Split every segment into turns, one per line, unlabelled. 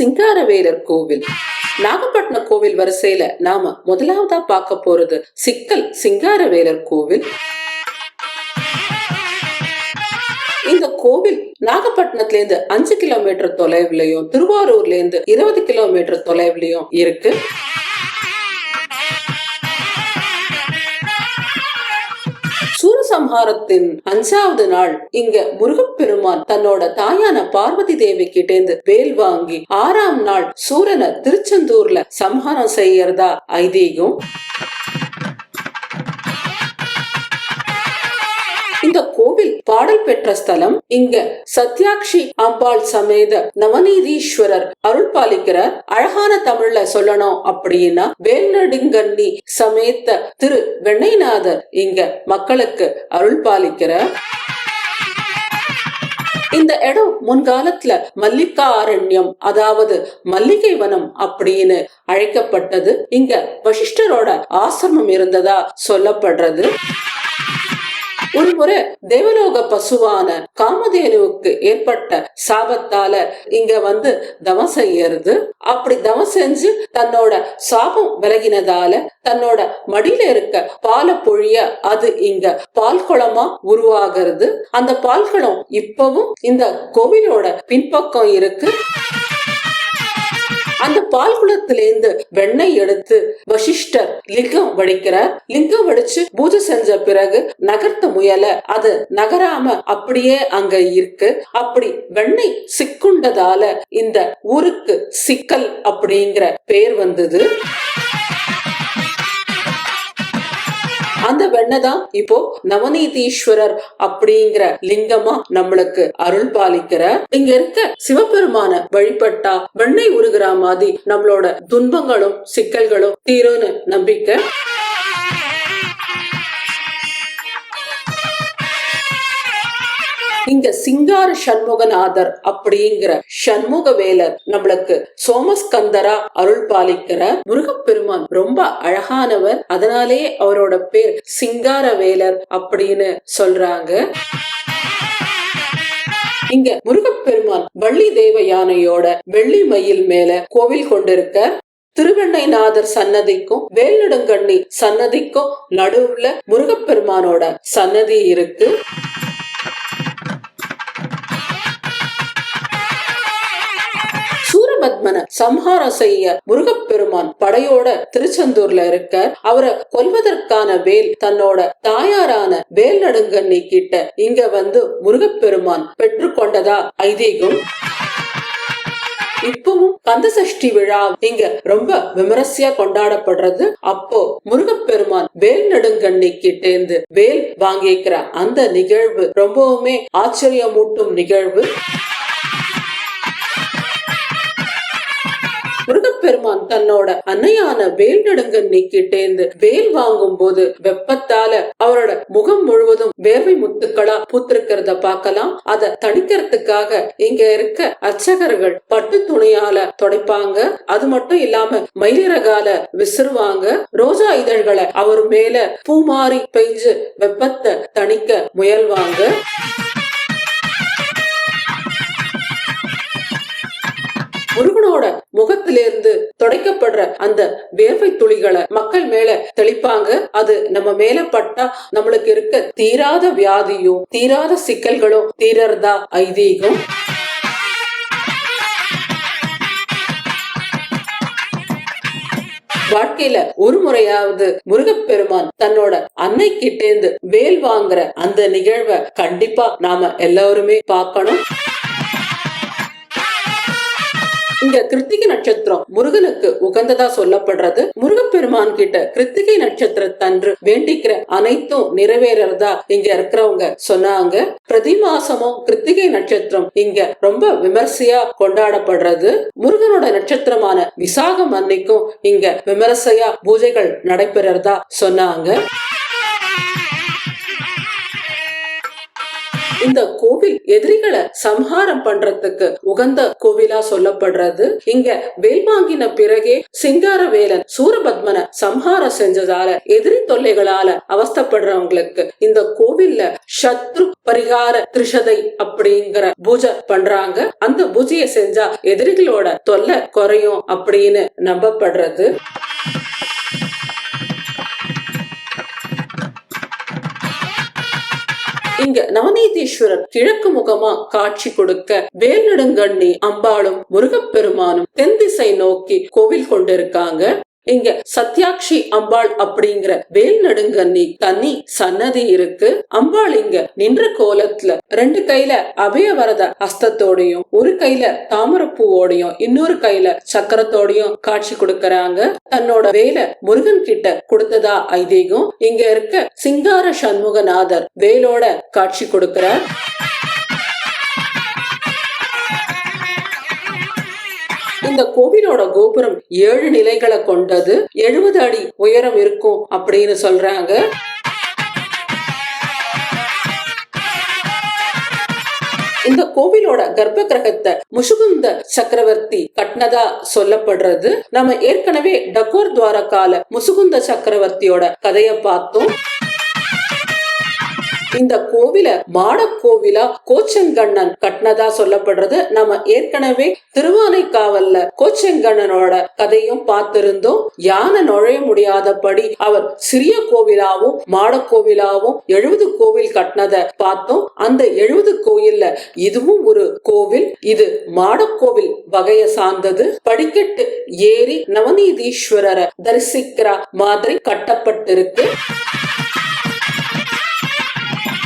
சிங்காரவேலர் கோவில். நாகப்பட்டினம் கோவில் வரிசையில நாம முதலாவதா பார்க்க போறது சிக்கல் சிங்காரவேலர் கோவில். இந்த கோவில் நாகப்பட்டினத்துல இருந்து 5 கிலோமீட்டர் தொலைவுலயும் திருவாரூர்ல இருந்து 20 கிலோமீட்டர் தொலைவுலயும் இருக்கு. சூரசம்ஹாரத்தின் 5வது நாள் இங்க முருகப்பெருமான் தன்னோட தாயான பார்வதி தேவி கிட்டேந்து வேல் வாங்கி 6ஆம் நாள் சூரனை திருச்செந்தூர்ல சம்ஹாரம் செய்யறதா ஐதீகம். இந்த கோவில் பாடல் பெற்ற ஸ்தலம். இங்க சத்யாக்ஷி அம்பாள் சமேத நவநீதீஸ்வரர் அருள் பாலிக்கிறார். அழகான தமிழ்ல சொல்லணும் அப்படின்னா வேல்நடுங்கண்ணி சமேத திரு வெண்ணைநாதர் இங்க மக்களுக்கு அருள் பாலிக்கிறார். இந்த இடம் முன்காலத்துல மல்லிகா அரண்யம், அதாவது மல்லிகை வனம் அப்படின்னு அழைக்கப்பட்டது. இங்க வசிஷ்டரோட ஆசிரமம் இருந்ததா சொல்லப்படுறது. ஒரு முறை தேவலோக பசுவான காமதேனுவுக்கு ஏற்பட்ட சாபத்தால இங்க தவம் செய்யறது. அப்படி தவம் செஞ்சு தன்னோட சாபம் விலகினதால தன்னோட மடியில இருக்க பாலை பொழிய அது இங்க பால் குளமா உருவாகிறது. அந்த பால் குளம் இப்பவும் இந்த கோவிலோட பின்பக்கம் இருக்கு. அந்த பால் குளத்திலேருந்து வெண்ணெய் எடுத்து வசிஷ்டர் லிங்கம் வடிக்கிறார். லிங்கம் வடிச்சு பூஜை செஞ்ச பிறகு நகர்த்த முயல அது நகராம அப்படியே அங்க இருக்கு. அப்படி வெண்ணெய் சிக்குண்டதால இந்த ஊருக்கு சிக்கல் அப்படிங்கிற பேர் வந்தது. அந்த வெண்ணெய் தான் இப்போ நவநீதீஸ்வரர் அப்படிங்கிற லிங்கமா நம்மளுக்கு அருள் பாலிக்கிறார். இங்க இருக்க சிவபெருமான வழிபட்டா வெண்ணெய் உருகிற மாதிரி நம்மளோட துன்பங்களும் சிக்கல்களும் தீரும்னு நம்பிக்கை. இங்க சிங்கார சண்முகநாதர் அப்படிங்கிற சண்முகவேலர் நம்மளுக்கு சோமஸ்கந்தரா அருள் பாலிக்கிற முருகப்பெருமான் ரொம்ப அழகானவர். அதனாலே அவரோட பேர் சிங்காரவேலர் அப்படின்னு சொல்றாங்க. இங்க முருகப்பெருமான் வள்ளி தேவ யானையோட வெள்ளி மயில் மேல கோவில் கொண்டிருக்க. திருவெண்ணைநாதர் சன்னதிக்கும் வேல்நடுங்கண்ணி சன்னதிக்கும் நடுவுல முருகப்பெருமானோட சன்னதி இருக்கு. சூரபத்மனை சம்ஹாரம் செய்ய முருகப்பெருமான் படையோட திருச்செந்தூர்ல இருக்க. அவரை கொல்வதற்கான வேல் தன்னோட தாயாரான வேல்நடுங்கண்ணி கிட்ட இங்க முருகப்பெருமான் பெற்றுக்கொண்டதா ஐதீகம். இப்பவும் கந்தசஷ்டி விழா இங்க ரொம்ப விமரிசையா கொண்டாடப்படுறது. அப்போ முருகப்பெருமான் வேல்நடுங்கண்ணி கிட்டேந்து வேல் வாங்கிக்கிற அந்த நிகழ்வு ரொம்பவுமே ஆச்சரியமூட்டும் நிகழ்வு. முருகப்பெருமான் தன்னோட அன்னையான வேல்நடுங்கண்ணி கிட்டேந்து வேல் வாங்கும் போது வெப்பத்தால அவரோட முகம் முழுவதும் வேர்வை முத்துக்களா பூத்திருக்கிறத பார்க்கலாம். அதை தணிக்கிறதுக்காக இங்க இருக்க அர்ச்சகர்கள் பட்டு துணியால துடைப்பாங்க. அது மட்டும் இல்லாம மயிலிறகால விசிறுவாங்க. ரோஜா இதழ்களை அவர் மேல பூமாரி பெஞ்சு வெப்பத்தை தணிக்க முயல்வாங்க. முருகனோட முகத்திலிருந்து துடைக்கப்படுற அந்த வேர்வை துளிகளை மக்கள் மேல தெளிப்பாங்க. அது நம்ம மேல பட்டா நம்மளுக்கு இருக்க தீராத வியாதியும் தீராத சிக்கல்களும் தீரறதா ஐதீகம். வாழ்க்கையில ஒரு முறையாவது முருகப்பெருமான் தன்னோட அன்னை கிட்டேந்து வேல் வாங்குற அந்த நிகழ்வை கண்டிப்பா நாம எல்லாருமே பார்க்கணும். இங்க கிருத்திகை நட்சத்திரம் முருகனுக்கு உகந்ததா சொல்லப்படுறது. முருகப்பெருமான் கிட்ட கிருத்திகை நட்சத்திரத்தன்று வேண்டிக்கிற அனைத்தும் நிறைவேறதா இங்க இருக்கிறவங்க சொன்னாங்க. பிரதி மாசமும் கிருத்திகை நட்சத்திரம் இங்க ரொம்ப விமர்சையா கொண்டாடப்படுறது. முருகனோட நட்சத்திரமான விசாகம் அன்னைக்கும் இங்க விமர்சையா பூஜைகள் நடைபெறதா சொன்னாங்க. இந்த கோவில் கோவில் எதிரிகளை சம்ஹாரம் பண்றதுக்கு உகந்த கோவிலா சொல்லப்படுறது. இங்க வேல் வாங்கின பிறகே சிங்காரவேலன் சூரபத்மனை சம்ஹாரம் செஞ்சதால எதிரி தொல்லைகளால அவஸ்தப்படுறவங்களுக்கு இந்த கோவில்ல சத்ரு பரிகார திரிஷதை அப்படிங்கிற பூஜை பண்றாங்க. அந்த பூஜையை செஞ்சா எதிரிகளோட தொல்லை குறையும் அப்படின்னு நம்பப்படுறது. இங்க நவநீதீஸ்வரர் கிழக்கு முகமா காட்சி கொடுக்க வேல் நெடுங்கண்ணி அம்பாளும் முருகப்பெருமானும் தென் திசை நோக்கி கோவில் கொண்டிருக்காங்க. இங்க சத்யாட்சி அம்பாள் அப்படிங்கிற வேல் நடுங்கண்ணி தனி சன்னதி இருக்கு. அம்பாள் இங்க நின்ற கோலத்துல 2 கையில அபயவரத ஹஸ்தத்தோடையும் ஒரு கையில தாமரப்பூவோடையும் இன்னொரு கையில சக்கரத்தோடையும் காட்சி கொடுக்கறாங்க. தன்னோட வேலை முருகன் கிட்ட கொடுத்ததா ஐதீகம். இங்க இருக்க சிங்கார சண்முகநாதர் வேலோட காட்சி கொடுக்கிறார். இந்த கோவிலோட கோபுரம் 7 நிலைகளை கொண்டது. 70 அடி உயரம் இருக்கும் அப்படின்னு சொல்றாங்க. இந்த கோவிலோட கர்ப்ப கிரகத்தை முசுகுந்த சக்கரவர்த்தி கட்டினதா சொல்லப்படுறது. நம்ம ஏற்கனவே டகோர் துவாரகால முசுகுந்த சக்கரவர்த்தியோட கதைய பார்த்தோம். இந்த கோவில மாடக்கோவிலா கோச்செங்கண்ணன் கட்டினதா சொல்லப்படுறது. நம்ம ஏற்கனவே திருவானைக்காவல்ல கோச்செங்கண்ணனோட கதையும் பார்த்திருந்தோம். யானை நுழைய முடியாதபடி அவர் சிறிய கோவிலாவும் மாடக்கோவிலாவும் 70 கோவில் கட்டினத பார்த்தோம். அந்த 70 கோயில்ல இதுவும் ஒரு கோவில். இது மாடக்கோவில் வகையை சார்ந்தது. படிக்கட்டு ஏறி நவநீதீஸ்வரரை தரிசிக்கிற மாதிரி கட்டப்பட்டிருக்கு.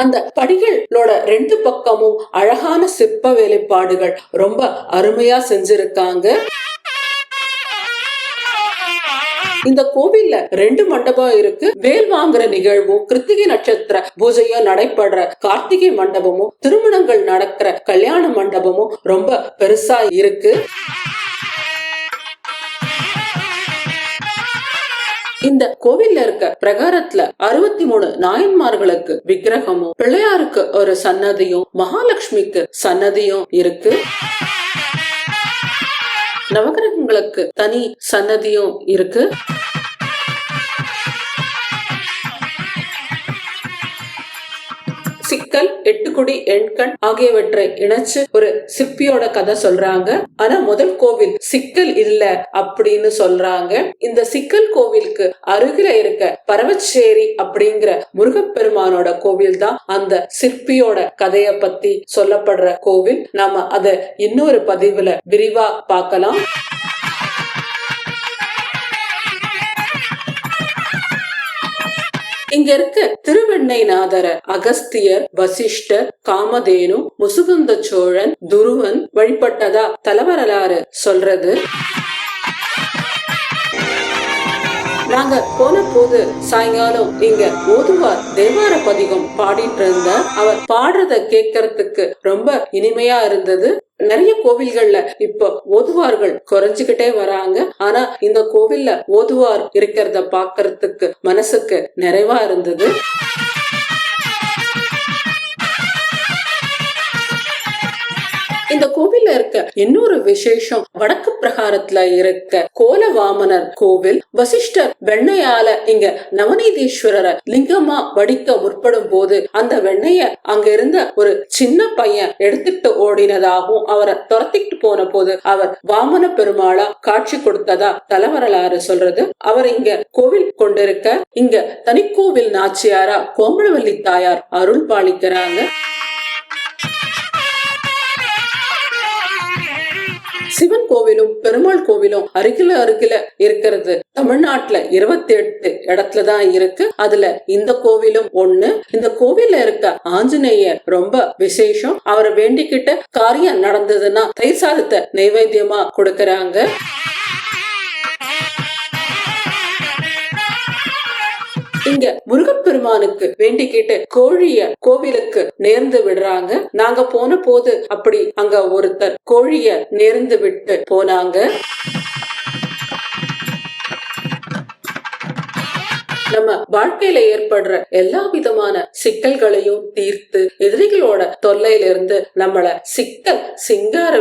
அந்த படிகளோட 2 பக்கமும் அழகான சிற்ப வேலைப்பாடுகள் ரொம்ப அருமையா செஞ்சிருக்காங்க. இந்த கோவில்ல 2 மண்டபம் இருக்கு. வேல் வாங்குற நிகழ்வும் கிருத்திகை நட்சத்திர பூஜையும் நடைபெற கார்த்திகை மண்டபமும் திருமணங்கள் நடக்கிற கல்யாண மண்டபமும் ரொம்ப பெருசா இருக்கு. இந்த கோவில்ல இருக்க பிரகாரத்துல 63 நாயன்மார்களுக்கு விக்கிரகமும் பிள்ளையாருக்கு ஒரு சன்னதியும் மகாலட்சுமிக்கு சன்னதியும் இருக்கு. நவகிரகங்களுக்கு தனி சன்னதியும் இருக்கு. சிக்கல், 8 குடி, எண்கண் ஆகியவற்றை இணைச்சு ஒரு சிற்பியோட கதை சொல்றாங்க. ஆனா முதல் கோவில் சிக்கல் இல்ல அப்படின்னு சொல்றாங்க. இந்த சிக்கல் கோவிலுக்கு அருகில இருக்க பரவச்சேரி அப்படிங்கிற முருகப்பெருமானோட கோவில் தான் அந்த சிற்பியோட கதைய பத்தி சொல்லப்படுற கோவில். நாம அத இன்னொரு பதிவுல விரிவா பார்க்கலாம். இங்க இருக்க திருவெண்ணைநாதர அகஸ்தியர், வசிஷ்டர், காமதேனு, முசுகுந்த சோழன், துருவன் வழிபட்டதா தலவரலாறு சொல்றது. நாங்க போன போது சாயங்காலம் இங்க ஓதுவார் தேவார பதிகம் பாடிட்டு இருந்த அவர் பாடுறத கேட்கறதுக்கு ரொம்ப இனிமையா இருந்தது. நிறைய கோவில்கள்ல இப்ப ஓதுவார்கள் குறைஞ்சுகிட்டே வராங்க. ஆனா இந்த கோவில்ல ஓதுவார் இருக்கிறத பாக்குறதுக்கு மனசுக்கு நிறைவா இருந்தது. இந்த கோவில்ல இருக்க இன்னொரு விசேஷம், வடக்கு பிரகாரத்துல இருக்க கோலவாமனர் கோவில். வசிஷ்டர் வெண்ணையால இங்க நவநீதீஸ்வரரை லிங்கமா வடிக்க முற்படும் போது அந்த வெண்ணைய அங்க இருந்த ஒரு சின்ன பையன் எடுத்துட்டு ஓடினதாகவும் அவரை துரத்திட்டு போன போது அவர் வாமன பெருமாளா காட்சி கொடுத்ததா தலவரலாறு சொல்றது. அவர் இங்க கோவில் கொண்டிருக்க இங்க தனிக்கோவில் நாச்சியாரா கோமளவல்லி தாயார் அருள் பாலிக்கிறாங்க. சிவன் கோவிலும் பெருமாள் கோவிலும் அருகில இருக்கிறது. தமிழ்நாட்டுல 28 இடத்துலதான் இருக்கு. அதுல இந்த கோவிலும் ஒண்ணு. இந்த கோவில்ல இருக்க ஆஞ்சநேயர் ரொம்ப விசேஷம். அவரை வேண்டிக்கிட்டு காரியம் நடந்ததுன்னா தயிர் சாதத்தை நைவேத்தியமா கொடுக்கறாங்க. இங்க முருகப்பெருமானுக்கு வேண்டிக்கிட்டு கோழிய கோவிலுக்கு நேர்ந்து விடுறாங்க. நாங்க போன போது அப்படி அங்க ஒருத்தர் கோழிய நேர்ந்து விட்டு போனாங்க. நம்ம வாழ்க்கையில ஏற்படுற எல்லா விதமான சிக்கல்களையும் தீர்த்து எதிரிகளோட தொல்லையிலிருந்து நம்மள சிக்கல் சிங்கார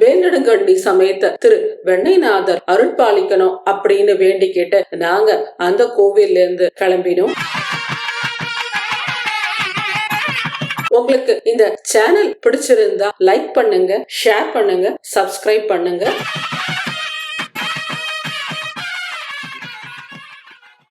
வேலடுங்கண்ணி சமேத திரு வெண்ணைநாதர் அருள் பாலிக்கணும் அப்படின்னு வேண்டிக்கிட்டு நாங்க அந்த கோவில்ல இருந்து கிளம்பினோம். உங்களுக்கு இந்த சேனல் பிடிச்சிருந்தா லைக் பண்ணுங்க, ஷேர் பண்ணுங்க, சப்ஸ்கிரைப் பண்ணுங்க.